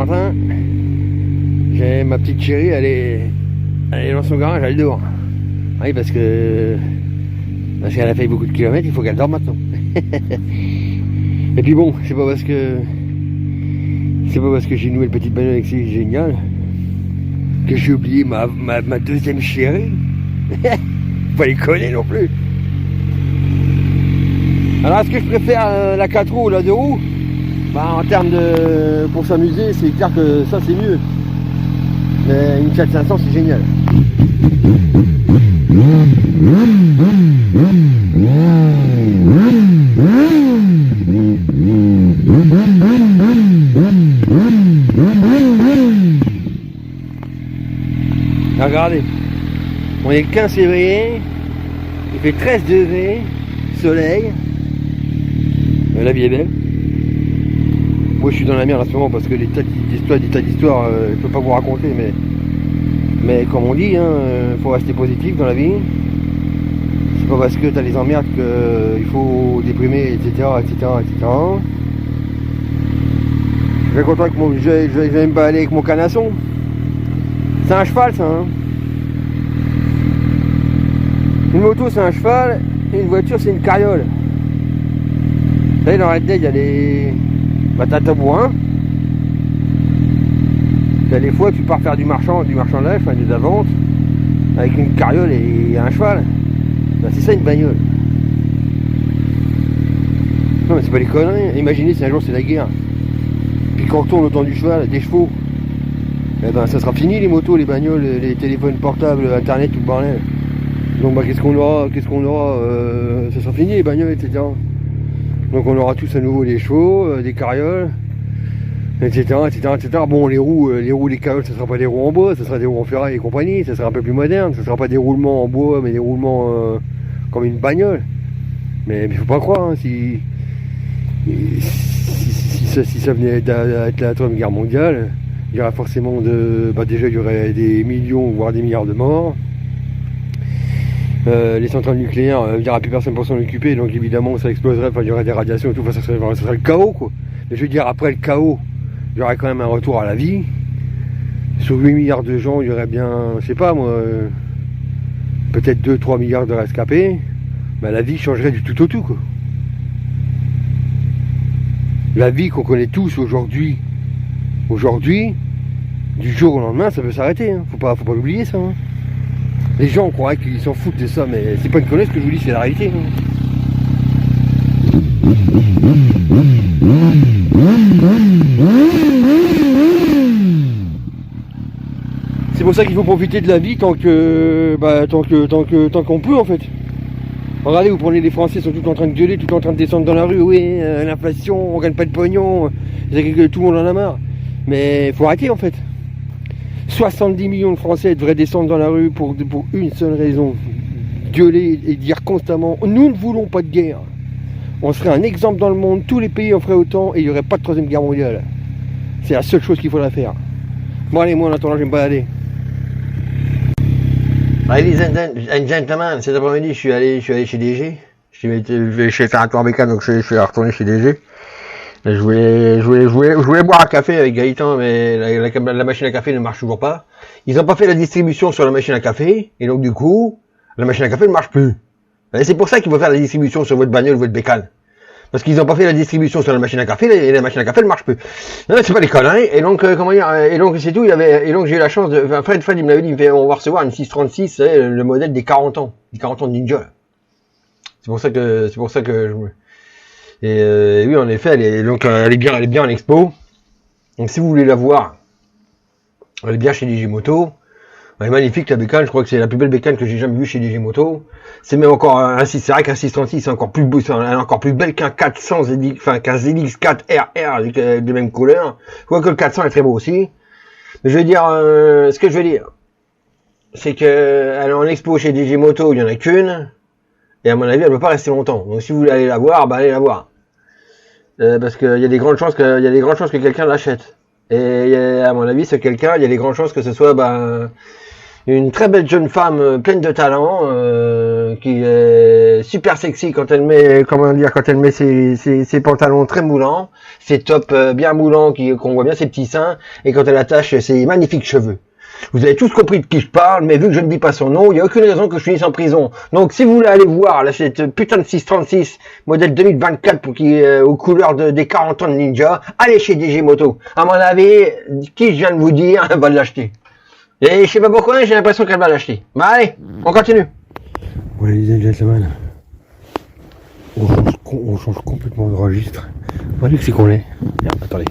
Saint-Valentin, j'ai ma petite chérie, elle est dans son garage, elle dort. Oui, parce qu'elle a fait beaucoup de kilomètres, il faut qu'elle dorme maintenant. Et puis bon, c'est pas parce que j'ai une nouvelle petite bagnole avec c'est génial que j'ai oublié ma deuxième chérie. Faut pas les connaître non plus. Alors est-ce que je préfère la 4 roues ou la 2 roues? Bah, en termes de pour s'amuser, c'est clair que ça c'est mieux. Mais une 4500 c'est génial. Regardez, on est le 15 février, il fait 13 degrés, soleil, la vie est belle. Moi je suis dans la merde en ce moment parce que des tas d'histoires, je ne peux pas vous raconter, mais comme on dit, faut rester positif dans la vie. C'est pas parce que tu as les emmerdes qu'il faut déprimer, etc. Je suis content que je vais me balader avec mon canasson. C'est un cheval ça, hein. Une moto c'est un cheval, et une voiture c'est une carriole. Vous savez, dans Red Dead il y a les tabouins. Il y a des fois tu pars faire du marchandage, enfin de la vente, avec une carriole et un cheval. Ben, c'est ça une bagnole. Non mais c'est pas des conneries, imaginez si un jour c'est la guerre. Puis quand on tourne autant du cheval, des chevaux. Eh ben ça sera fini les motos, les bagnoles, les téléphones portables, internet, tout le bordel. Donc bah qu'est-ce qu'on aura, ça sera fini les bagnoles, etc. Donc on aura tous à nouveau des chevaux, des carrioles, etc. Bon les roues, les carrioles, ça sera pas des roues en bois, ça sera des roues en ferraille et compagnie, ça sera un peu plus moderne, ça sera pas des roulements en bois, mais des roulements comme une bagnole. Mais faut pas croire, hein, si ça venait d'être la Troisième Guerre mondiale, il y aurait forcément déjà il y aurait des millions voire des milliards de morts. Les centrales nucléaires, il n'y aura plus personne pour s'en occuper, donc évidemment ça exploserait, enfin, il y aurait des radiations et tout, enfin, ça serait le chaos quoi. Mais je veux dire, après le chaos, il y aurait quand même un retour à la vie. Sur 8 milliards de gens, il y aurait bien, je sais pas moi, peut-être 2-3 milliards de rescapés. Ben, la vie changerait du tout au tout quoi. La vie qu'on connaît tous aujourd'hui, du jour au lendemain, ça peut s'arrêter, hein. Faut pas l'oublier ça, hein. Les gens croient qu'ils s'en foutent de ça, mais c'est pas une connerie ce que je vous dis, c'est la réalité, hein. C'est pour ça qu'il faut profiter de la vie tant qu'on peut en fait. Regardez, vous prenez les Français, sont tout en train de gueuler, tout en train de descendre dans la rue, oui, l'inflation, on gagne pas de pognon, tout le monde en a marre. Mais faut arrêter en fait. 70 millions de Français devraient descendre dans la rue pour une seule raison. Gueuler et dire constamment, nous ne voulons pas de guerre. On serait un exemple dans le monde, tous les pays en feraient autant et il n'y aurait pas de troisième guerre mondiale. C'est la seule chose qu'il faudrait faire. Bon allez, moi en attendant je vais me balader. Ladies and gentlemen, cet après-midi je suis allé chez DG. Je vais faire un tour bécane, donc je suis retourné chez DG. Je voulais boire un café avec Gaëtan, mais la machine à café ne marche toujours pas. Ils n'ont pas fait la distribution sur la machine à café, et donc du coup, la machine à café ne marche plus. Et c'est pour ça qu'il faut faire la distribution sur votre bagnole, votre bécane. Parce qu'ils n'ont pas fait la distribution sur la machine à café, et la machine à café ne marche plus. Non, c'est pas des conneries. Et donc, comment dire, et donc c'est tout, et donc j'ai eu la chance de, enfin, Fred, il me l'avait dit, on va recevoir une 636, c'est le modèle des 40 ans de Ninja. C'est pour ça que oui, en effet, elle est bien en expo. Donc, si vous voulez la voir, elle est bien chez Digimoto. Elle est magnifique, la bécane. Je crois que c'est la plus belle bécane que j'ai jamais vue chez Digimoto. C'est même encore c'est vrai qu'un 636, c'est encore plus beau, elle est encore plus belle qu'un 400 ZX, enfin, qu'un ZX4 RR des mêmes couleurs. Je crois que le 400 est très beau aussi. Mais je veux dire, ce que je veux dire, c'est que, elle est en expo chez Digimoto, il y en a qu'une. Et à mon avis, elle ne peut pas rester longtemps. Donc si vous voulez aller la voir, bah allez la voir. Parce qu'il y a des grandes chances que quelqu'un l'achète. Et à mon avis, ce quelqu'un, il y a des grandes chances que ce soit Une très belle jeune femme pleine de talent, qui est super sexy quand elle met, comment dire, quand elle met ses pantalons très moulants, ses tops bien moulants qu'on voit bien ses petits seins, et quand elle attache ses magnifiques cheveux. Vous avez tous compris de qui je parle, mais vu que je ne dis pas son nom, il n'y a aucune raison que je finisse en prison. Donc si vous voulez aller voir là, cette putain de 636 modèle 2024 pour qui aux couleurs des 40 ans de Ninja, allez chez DG Moto. À mon avis, qui je viens de vous dire va l'acheter. Et je sais pas pourquoi, j'ai l'impression qu'elle va l'acheter. Bah allez, on continue. Voilà les gentlemen, on change complètement de registre. Voilà que c'est qu'on est. Merde, attendez.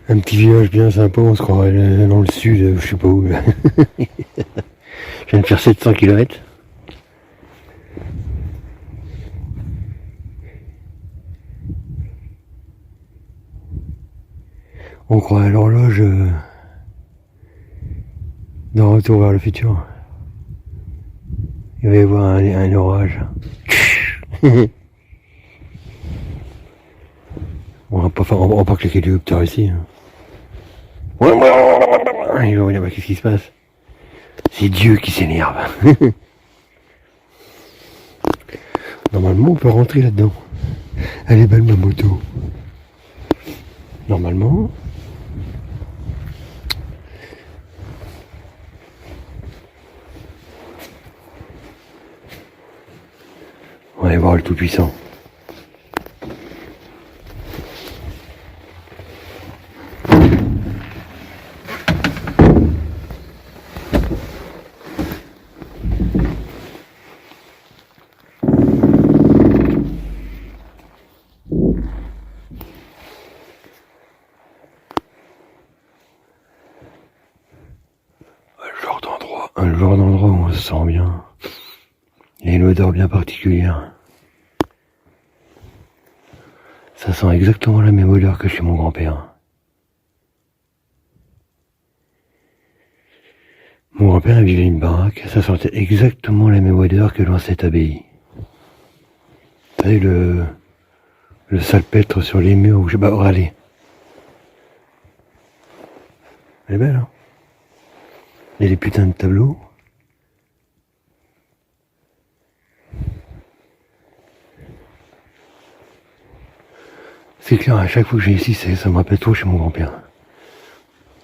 Un petit village bien sympa, on se croirait dans le sud, je sais pas où. Je viens de faire 700 km. On croit à l'horloge d'un retour vers le futur. Il va y avoir un orage. On va pas claquer l'hélicoptère ici. Il va dire, bah, qu'est-ce qui se passe? C'est Dieu qui s'énerve. Normalement, on peut rentrer là-dedans. Elle est belle ma moto. Normalement. On va aller voir le Tout-Puissant. Le genre d'endroit où on se sent bien. Il y a une odeur bien particulière. Ça sent exactement la même odeur que chez mon grand-père. Mon grand-père vivait une baraque, ça sentait exactement la même odeur que dans cette abbaye. Vous savez, le salpêtre sur les murs où je sais pas, allez. Elle est belle, hein? Il y a des putains de tableaux. C'est clair, à chaque fois que j'ai ici, ça me rappelle trop chez mon grand-père.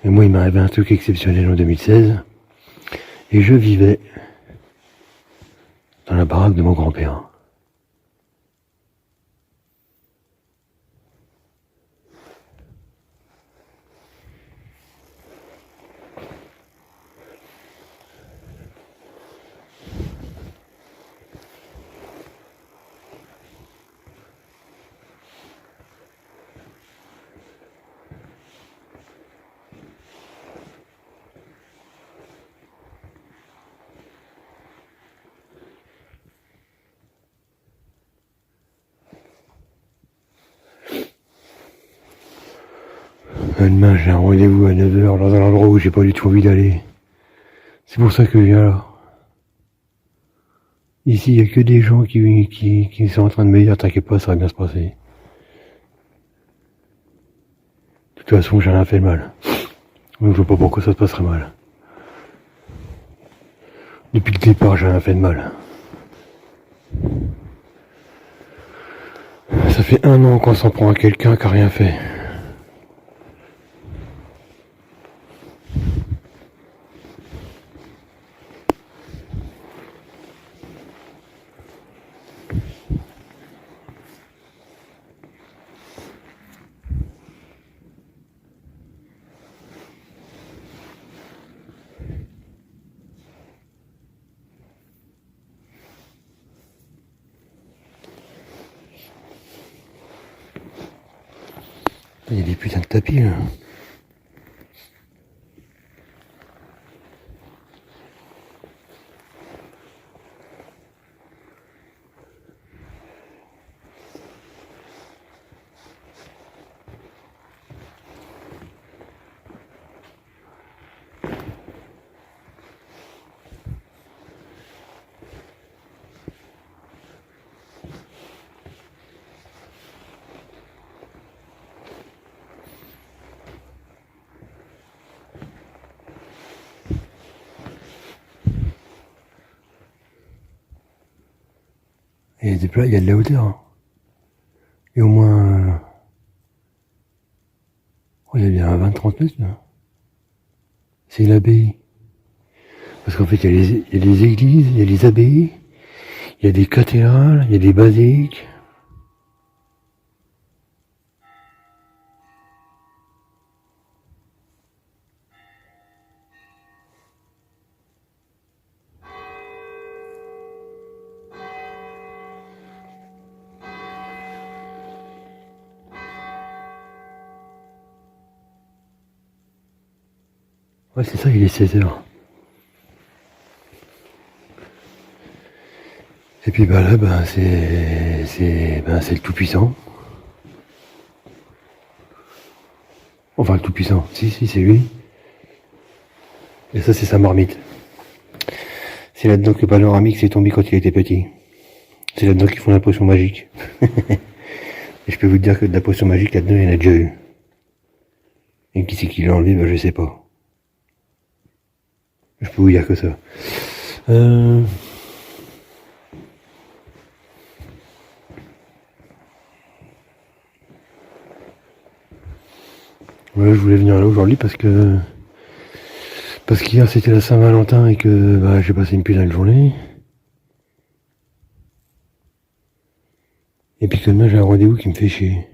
Et moi, il m'est arrivé un truc exceptionnel en 2016. Et je vivais dans la baraque de mon grand-père. Demain, j'ai un rendez-vous à 9h dans un endroit où j'ai pas du tout envie d'aller. C'est pour ça que je viens là. Ici, il n'y a que des gens qui sont en train de me dire, t'inquiète pas, ça va bien se passer. De toute façon, j'ai rien fait de mal. Donc, je vois pas pourquoi ça se passerait mal. Depuis le départ, j'ai rien fait de mal. Ça fait 1 an qu'on s'en prend à quelqu'un qui a rien fait. Il y a des putains de tapis là. Et il y a de la hauteur. Hein. Et au moins... Oh, il y a bien 20-30 mètres là. C'est l'abbaye. Parce qu'en fait, il y a des églises, il y a des abbayes, il y a des cathédrales, il y a des basiliques. Ouais, c'est ça, il est 16h. Et puis bah là, c'est le Tout-Puissant. Enfin, le Tout-Puissant, si, c'est lui. Et ça, c'est sa marmite. C'est là-dedans que Panoramix est tombé quand il était petit. C'est là-dedans qu'ils font la potion magique. Et je peux vous dire que de la potion magique, là-dedans, il y en a déjà eu. Et qui c'est qui l'a enlevé, bah, je sais pas. Je peux vous dire que ça. Ouais, je voulais venir là aujourd'hui parce qu'hier c'était la Saint-Valentin et que bah, j'ai passé une putain de journée. Et puis que demain j'ai un rendez-vous qui me fait chier.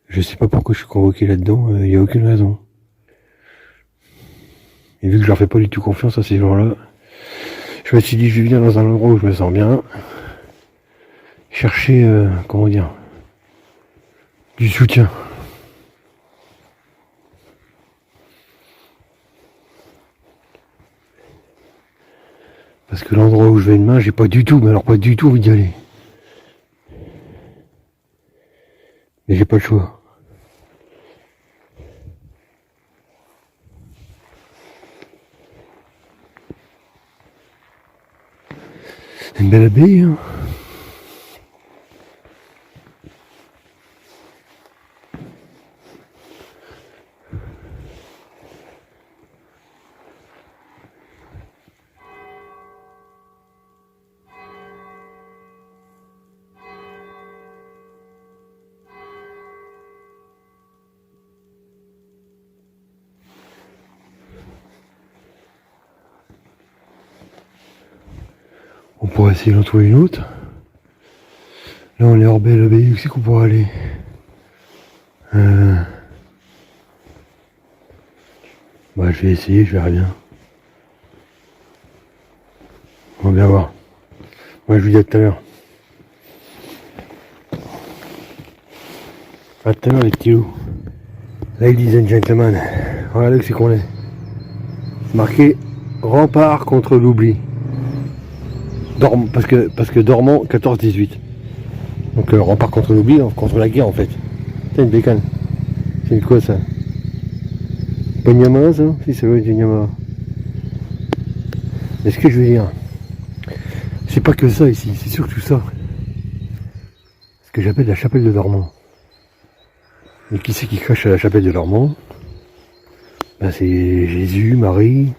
Je sais pas pourquoi je suis convoqué là-dedans, y a aucune raison. Et vu que je leur fais pas du tout confiance à ces gens-là, je me suis dit je vais venir dans un endroit où je me sens bien. Chercher, comment dire, du soutien. Parce que l'endroit où je vais demain, j'ai pas du tout, mais alors pas du tout envie d'y aller. Mais j'ai pas le choix. C'est une belle abbaye, hein. On pourrait essayer d'en trouver une autre. Là on est hors belle abbaye, où c'est qu'on pourrait aller Bah je vais essayer, je verrai bien. On va bien voir. Moi je vous dis à tout à l'heure. À tout à l'heure les petits loups. Ladies and gentlemen, regardez où c'est qu'on est. C'est marqué rempart contre l'oubli. Parce que dormant 14-18. Donc rempart contre l'oubli, contre la guerre en fait. C'est une bécane. C'est une quoi ça? Pas une Yamaha ça? Si ça veut être une Yamaha. Mais ce que je veux dire, c'est pas que ça ici, c'est surtout ça. Ce que j'appelle la chapelle de Dormant. Et qui c'est qui crache à la chapelle de Dormant? Ben c'est Jésus, Marie,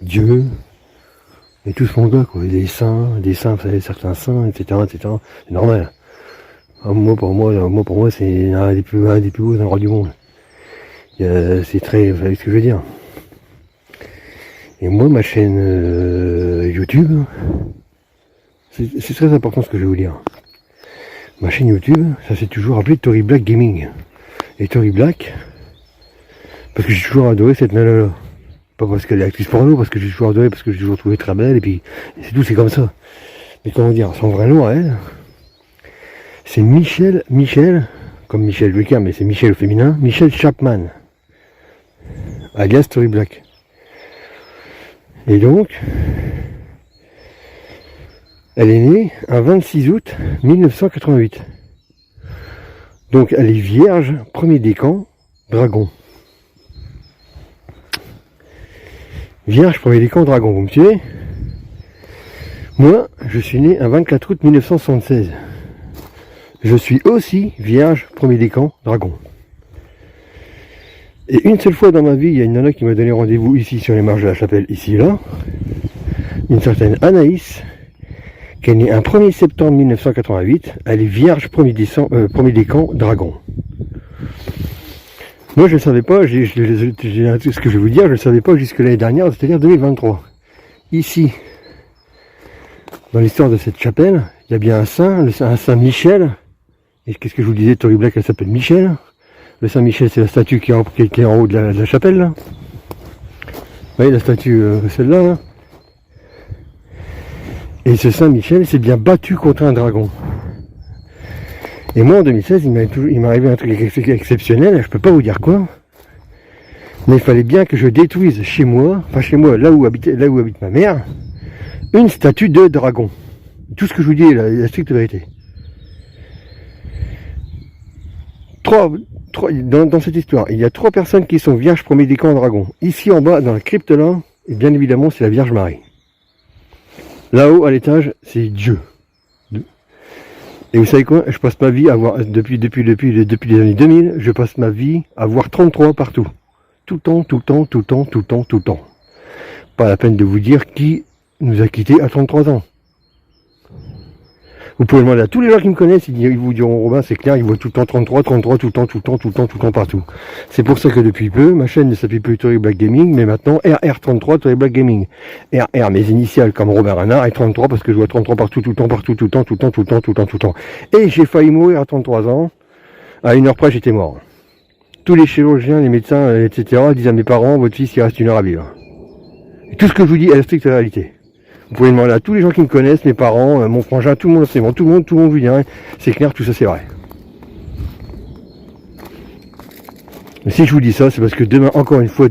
Dieu, et tout ce monde-là, quoi. Des saints, vous savez, certains saints, etc. C'est normal. Moi, pour moi, c'est un des plus beaux endroits du monde. C'est très, vous savez ce que je veux dire. Et moi, ma chaîne YouTube, c'est très important ce que je vais vous dire. Ma chaîne YouTube, ça s'est toujours appelé Tori Black Gaming. Et Tori Black, parce que j'ai toujours adoré cette nana-là. Pas parce qu'elle est actrice porno, parce que j'ai toujours adoré, parce que j'ai toujours trouvé très belle, et puis c'est tout, c'est comme ça. Mais comment dire, son vrai nom à elle, c'est Michelle, comme Michel Drucker, mais c'est Michel au féminin, Michelle Chapman, alias Tori Black. Et donc, elle est née un 26 août 1988. Donc elle est vierge, premier décan, dragon. Vierge, premier décan, dragon, vous me suivez? Moi, je suis né un 24 août 1976. Je suis aussi vierge, premier décan, dragon. Et une seule fois dans ma vie, il y a une nana qui m'a donné rendez-vous ici sur les marges de la chapelle, ici et là. Une certaine Anaïs, qui est née un 1er septembre 1988. Elle est vierge 1er décan dragon. Moi je ne le savais pas, ce que je vais vous dire, je ne le savais pas jusque l'année dernière, c'est-à-dire 2023. Ici, dans l'histoire de cette chapelle, il y a bien un saint, un saint Michel. Et qu'est-ce que je vous disais, Tori Black, elle s'appelle Michel. Le saint Michel, c'est la statue qui est en haut de la chapelle, là. Vous voyez la statue, celle-là, là. Et ce saint Michel s'est bien battu contre un dragon. Et moi, en 2016, il m'est arrivé un truc exceptionnel, je peux pas vous dire quoi. Mais il fallait bien que je détruise chez moi, enfin chez moi, là où habite ma mère, une statue de dragon. Tout ce que je vous dis est la stricte vérité. Dans cette histoire, il y a 3 personnes qui sont vierges 1er décan dragon. Ici en bas, dans la crypte là, et bien évidemment, c'est la Vierge Marie. Là-haut, à l'étage, c'est Dieu. Et vous savez quoi? Je passe ma vie à voir, depuis les années 2000, je passe ma vie à voir 33 partout. Tout le temps. Pas la peine de vous dire qui nous a quittés à 33 ans. Vous pouvez demander à tous les gens qui me connaissent, ils vous diront, Robin, c'est clair, ils voient tout le temps 33, tout le temps partout. C'est pour ça que depuis peu, ma chaîne ne s'appelle plus Tori Black Gaming, mais maintenant RR33 Tori Black Gaming. RR, mes initiales comme Robin Renard, et 33 parce que je vois 33 partout, tout le temps. Et j'ai failli mourir à 33 ans, à 1 heure près j'étais mort. Tous les chirurgiens, les médecins, etc. disent à mes parents, votre fils il reste 1 heure à vivre. Et tout ce que je vous dis est la stricte réalité. Vous pouvez demander à tous les gens qui me connaissent, mes parents, mon frangin, tout le monde, c'est bon, tout le monde vous dirait, c'est clair, tout ça c'est vrai. Mais si je vous dis ça, c'est parce que demain, encore une fois,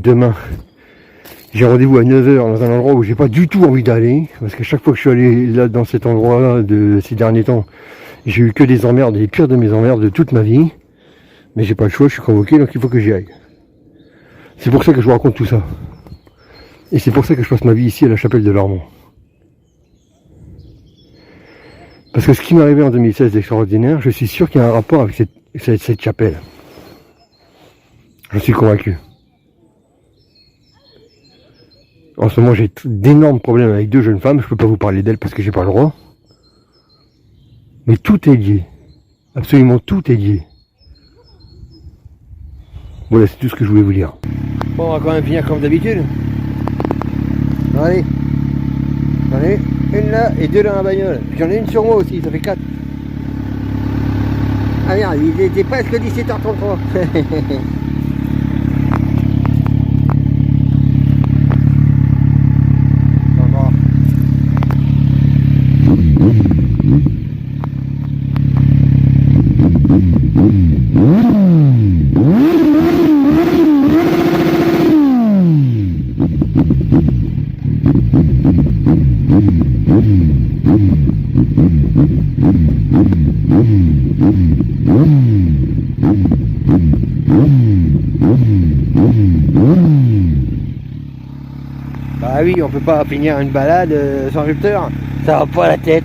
j'ai rendez-vous à 9h dans un endroit où j'ai pas du tout envie d'aller, parce que chaque fois que je suis allé là dans cet endroit-là de ces derniers temps, j'ai eu que des emmerdes, les pires de mes emmerdes de toute ma vie, mais j'ai pas le choix, je suis convoqué, donc il faut que j'y aille. C'est pour ça que je vous raconte tout ça. Et c'est pour ça que je passe ma vie ici à la chapelle de Lormont. Parce que ce qui m'est arrivé en 2016 d'extraordinaire, je suis sûr qu'il y a un rapport avec cette chapelle. J'en suis convaincu. En ce moment, j'ai d'énormes problèmes avec 2 jeunes femmes. Je peux pas vous parler d'elles parce que j'ai pas le droit. Mais tout est lié. Absolument tout est lié. Voilà, c'est tout ce que je voulais vous dire. Bon, on va quand même finir comme d'habitude. Allez. J'en ai une là et 2 dans la bagnole. J'en ai une sur moi aussi, ça fait 4. Ah merde, il était presque 17h33. Bah oui, on peut pas finir une balade sans rupteur, ça va pas la tête.